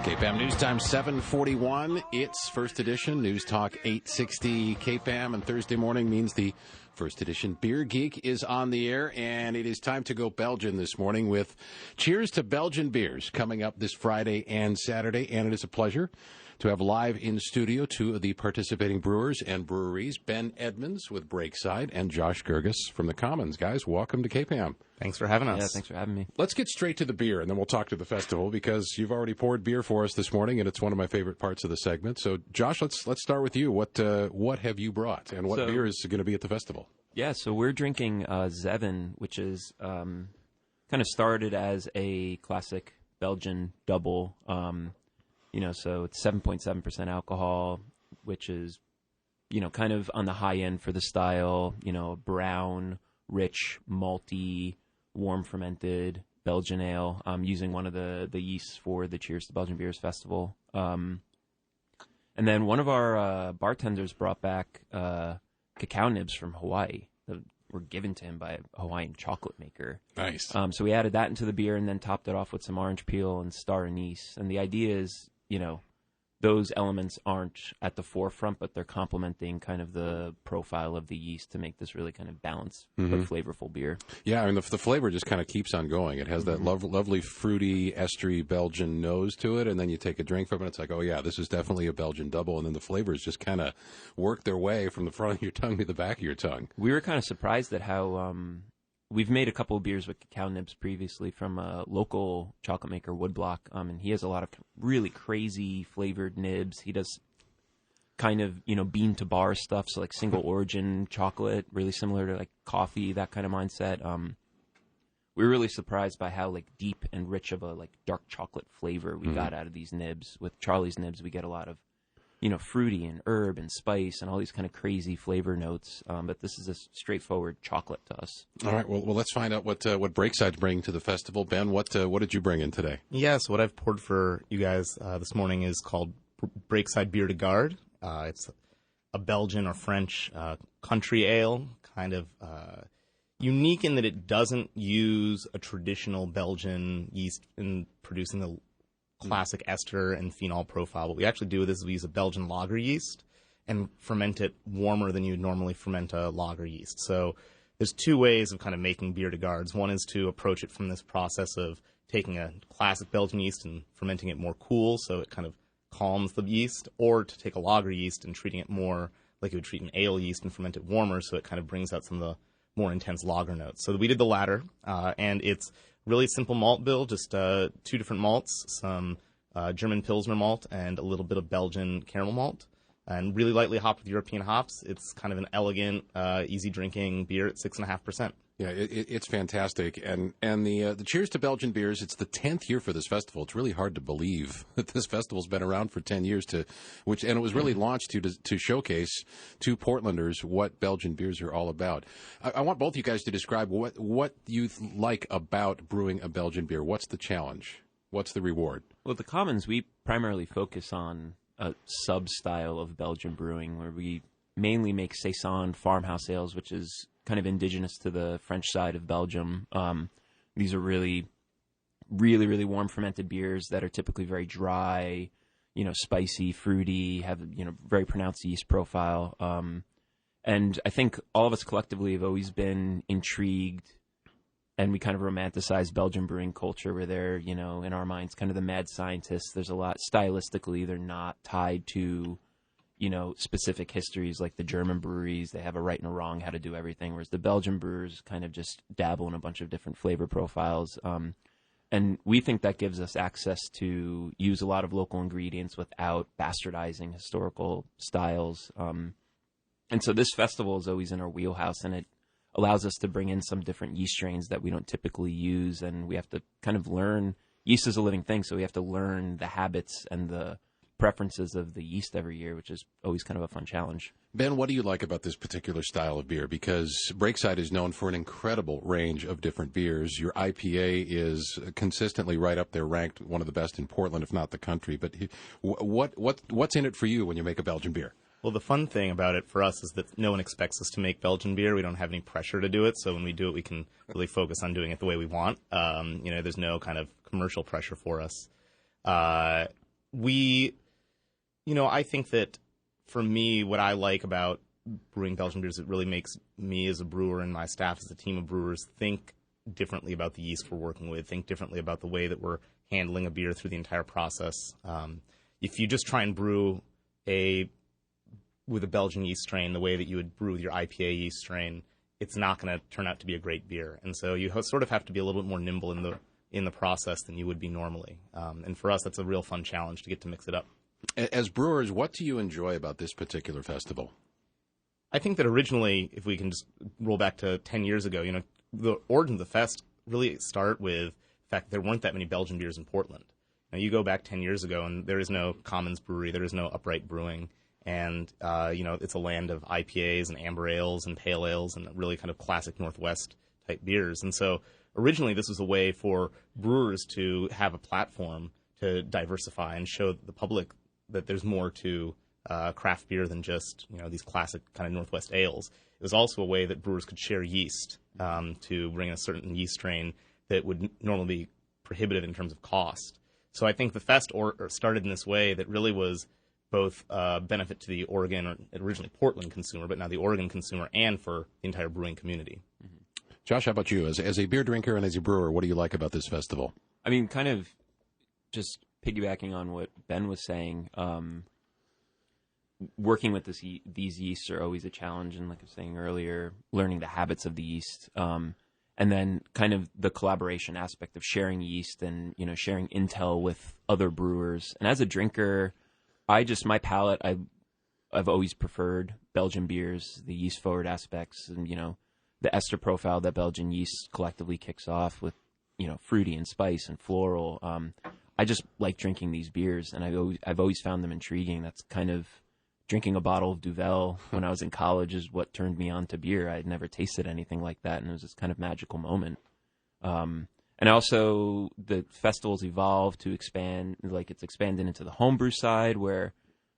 KPAM News Time 7:41. It's First Edition News Talk 860 KPAM, and Thursday morning means the First Edition Beer Geek is on the air, and it is time to go Belgian this morning with Cheers to Belgian Beers coming up this Friday and Saturday, and it is a pleasure to have live in studio two of the participating brewers and breweries, Ben Edmunds with Breakside and Josh Grgas from the Commons. Guys, welcome to KPAM. Thanks for having us. Yeah, thanks for having me. Let's get straight to the beer, and then we'll talk to the festival, because you've already poured beer for us this morning, and it's one of my favorite parts of the segment. So, Josh, let's start with you. What have you brought, and what beer is going to be at the festival? Yeah, so we're drinking Zeven, which is kind of started as a classic Belgian double. So it's 7.7% alcohol, which is, kind of on the high end for the style. Brown, rich, malty, warm fermented Belgian ale, using one of the yeasts for the Cheers to Belgian Beers Festival. And then one of our bartenders brought back cacao nibs from Hawaii that were given to him by a Hawaiian chocolate maker. Nice. So we added that into the beer and then topped it off with some orange peel and star anise. And the idea is, those elements aren't at the forefront, but they're complementing kind of the profile of the yeast to make this really kind of balanced but flavorful beer. Yeah, I mean, the flavor just kind of keeps on going. It has that lovely, fruity, estery Belgian nose to it, and then you take a drink from it, it's like, oh, yeah, this is definitely a Belgian double, and then the flavors just kind of work their way from the front of your tongue to the back of your tongue. We were kind of surprised at how we've made a couple of beers with cacao nibs previously from a local chocolate maker, Woodblock, and he has a lot of really crazy flavored nibs. He does kind of, bean to bar stuff, so like single origin chocolate, really similar to like coffee, that kind of mindset. We were really surprised by how like deep and rich of a like dark chocolate flavor we got out of these nibs. With Charlie's nibs, we get a lot of fruity and herb and spice and all these kind of crazy flavor notes. But this is a straightforward chocolate to us. All right. Well, let's find out what Breakside's bringing to the festival. Ben, what did you bring in today? Yeah, so what I've poured for you guys this morning is called Breakside Bière de Garde. It's a Belgian or French country ale, kind of unique in that it doesn't use a traditional Belgian yeast in producing the classic ester and phenol profile. What we actually do with this is we use a Belgian lager yeast and ferment it warmer than you would normally ferment a lager yeast. So there's two ways of kind of making bière de gardes. One is to approach it from this process of taking a classic Belgian yeast and fermenting it more cool, so it kind of calms the yeast, or to take a lager yeast and treating it more like you would treat an ale yeast and ferment it warmer, so it kind of brings out some of the more intense lager notes. So we did the latter, and it's really simple malt bill, just two different malts, some German Pilsner malt and a little bit of Belgian caramel malt, and really lightly hopped with European hops. It's kind of an elegant, easy drinking beer at 6.5%. Yeah, it's fantastic. And the Cheers to Belgian Beers, it's the 10th year for this festival. It's really hard to believe that this festival's been around for 10 years, and it was really launched to showcase to Portlanders what Belgian beers are all about. I want both you guys to describe what you like about brewing a Belgian beer. What's the challenge? What's the reward? Well, at the Commons, we primarily focus on a sub-style of Belgian brewing where we mainly make saison farmhouse ales, which is kind of indigenous to the French side of Belgium. These are really, really, really warm fermented beers that are typically very dry, spicy, fruity, have, very pronounced yeast profile. And I think all of us collectively have always been intrigued, and we kind of romanticize Belgian brewing culture where they're, in our minds, kind of the mad scientists. There's a lot, stylistically, they're not tied to specific histories like the German breweries. They have a right and a wrong how to do everything, whereas the Belgian brewers kind of just dabble in a bunch of different flavor profiles. And we think that gives us access to use a lot of local ingredients without bastardizing historical styles. And so this festival is always in our wheelhouse, and it allows us to bring in some different yeast strains that we don't typically use, and we have to kind of learn. Yeast is a living thing, so we have to learn the habits and the preferences of the yeast every year, which is always kind of a fun challenge. Ben, what do you like about this particular style of beer? Because Breakside is known for an incredible range of different beers. Your IPA is consistently right up there, ranked one of the best in Portland, if not the country. But what's in it for you when you make a Belgian beer? Well, the fun thing about it for us is that no one expects us to make Belgian beer. We don't have any pressure to do it. So when we do it, we can really focus on doing it the way we want. There's no kind of commercial pressure for us. I think that for me, what I like about brewing Belgian beers, it really makes me as a brewer and my staff as a team of brewers think differently about the yeast we're working with, think differently about the way that we're handling a beer through the entire process. If you just try and brew with a Belgian yeast strain the way that you would brew with your IPA yeast strain, it's not going to turn out to be a great beer. And so you sort of have to be a little bit more nimble in the process than you would be normally. And for us, that's a real fun challenge to get to mix it up. As brewers, what do you enjoy about this particular festival? I think that originally, if we can just roll back to 10 years ago, the origin of the fest really start with the fact that there weren't that many Belgian beers in Portland. Now, you go back 10 years ago, and there is no Commons Brewery, there is no Upright Brewing, and, it's a land of IPAs and amber ales and pale ales and really kind of classic Northwest-type beers. And so originally this was a way for brewers to have a platform to diversify and show the public that there's more to craft beer than just, these classic kind of Northwest ales. It was also a way that brewers could share yeast to bring a certain yeast strain that would normally be prohibitive in terms of cost. So I think the fest started in this way that really was both benefit to the Oregon, or originally Portland consumer, but now the Oregon consumer, and for the entire brewing community. Mm-hmm. Josh, how about you? As a beer drinker and as a brewer, what do you like about this festival? I mean, kind of just piggybacking on what Ben was saying, working with these yeasts are always a challenge, and like I was saying earlier, learning the habits of the yeast, and then kind of the collaboration aspect of sharing yeast and sharing intel with other brewers. And as a drinker, my palate, I've always preferred Belgian beers, the yeast forward aspects, and the ester profile that Belgian yeast collectively kicks off with fruity and spice and floral. I just like drinking these beers, and I've always found them intriguing. That's kind of drinking a bottle of Duvel when I was in college is what turned me on to beer. I had never tasted anything like that, and it was this kind of magical moment. And also, the festival's evolved to expand, like it's expanded into the homebrew side, where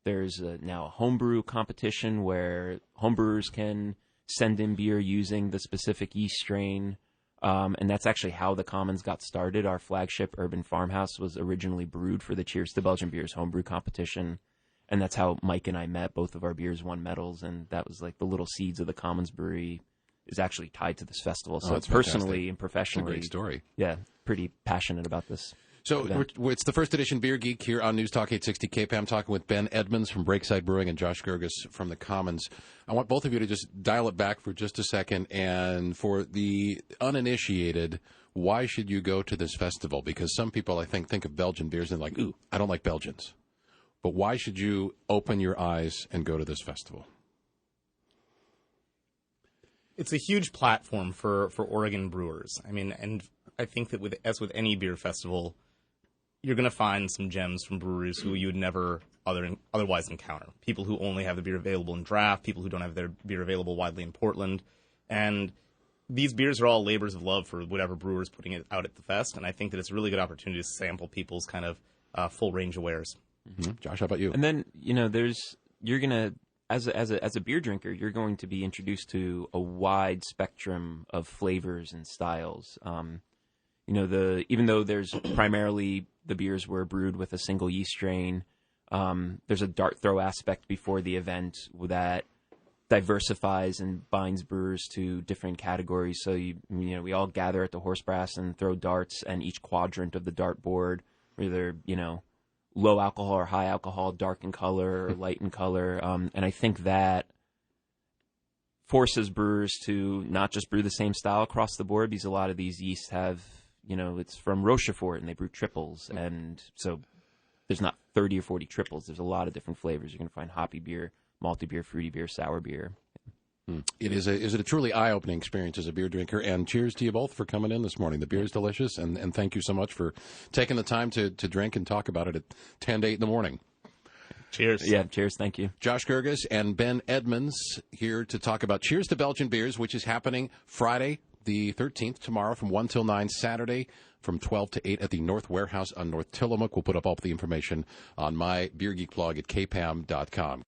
there's now a homebrew competition where homebrewers can send in beer using the specific yeast strain. And that's actually how the Commons got started. Our flagship Urban Farmhouse was originally brewed for the Cheers to Belgian Beers homebrew competition. And that's how Mike and I met. Both of our beers won medals, and that was like the little seeds of the Commons Brewery is actually tied to this festival. So it's personally and professionally, it's a great story. Yeah, pretty passionate about this. So it's the first edition Beer Geek here on News Talk 860 KPAM, talking with Ben Edmunds from Breakside Brewing and Josh Grgas from the Commons. I want both of you to just dial it back for just a second. And for the uninitiated, why should you go to this festival? Because some people, I think of Belgian beers and like, ooh, I don't like Belgians. But why should you open your eyes and go to this festival? It's a huge platform for Oregon brewers. I mean, and I think that as with any beer festival, you're going to find some gems from breweries who you would never otherwise encounter. People who only have the beer available in draft, people who don't have their beer available widely in Portland. And these beers are all labors of love for whatever brewer is putting it out at the fest. And I think that it's a really good opportunity to sample people's kind of full range of wares. Mm-hmm. Josh, how about you? And then, you're going to, as a beer drinker, you're going to be introduced to a wide spectrum of flavors and styles. Even though there's primarily the beers were brewed with a single yeast strain, there's a dart throw aspect before the event that diversifies and binds brewers to different categories. So we all gather at the horse brass and throw darts, and each quadrant of the dart board, whether low alcohol or high alcohol, dark in color or light in color. And I think that forces brewers to not just brew the same style across the board, because a lot of these yeasts have, it's from Rochefort and they brew triples. And so there's not 30 or 40 triples. There's a lot of different flavors. You're going to find hoppy beer, malty beer, fruity beer, sour beer. Is it a truly eye-opening experience as a beer drinker? And cheers to you both for coming in this morning. The beer is delicious, and thank you so much for taking the time to drink and talk about it at 10 to 8 in the morning. Cheers. Yeah, cheers. Thank you. Josh Grgas and Ben Edmunds here to talk about Cheers to Belgian Beers, which is happening Friday the 13th, tomorrow from 1 till 9, Saturday from 12 to 8 at the North Warehouse on North Tillamook. We'll put up all the information on my Beer Geek blog at kpam.com.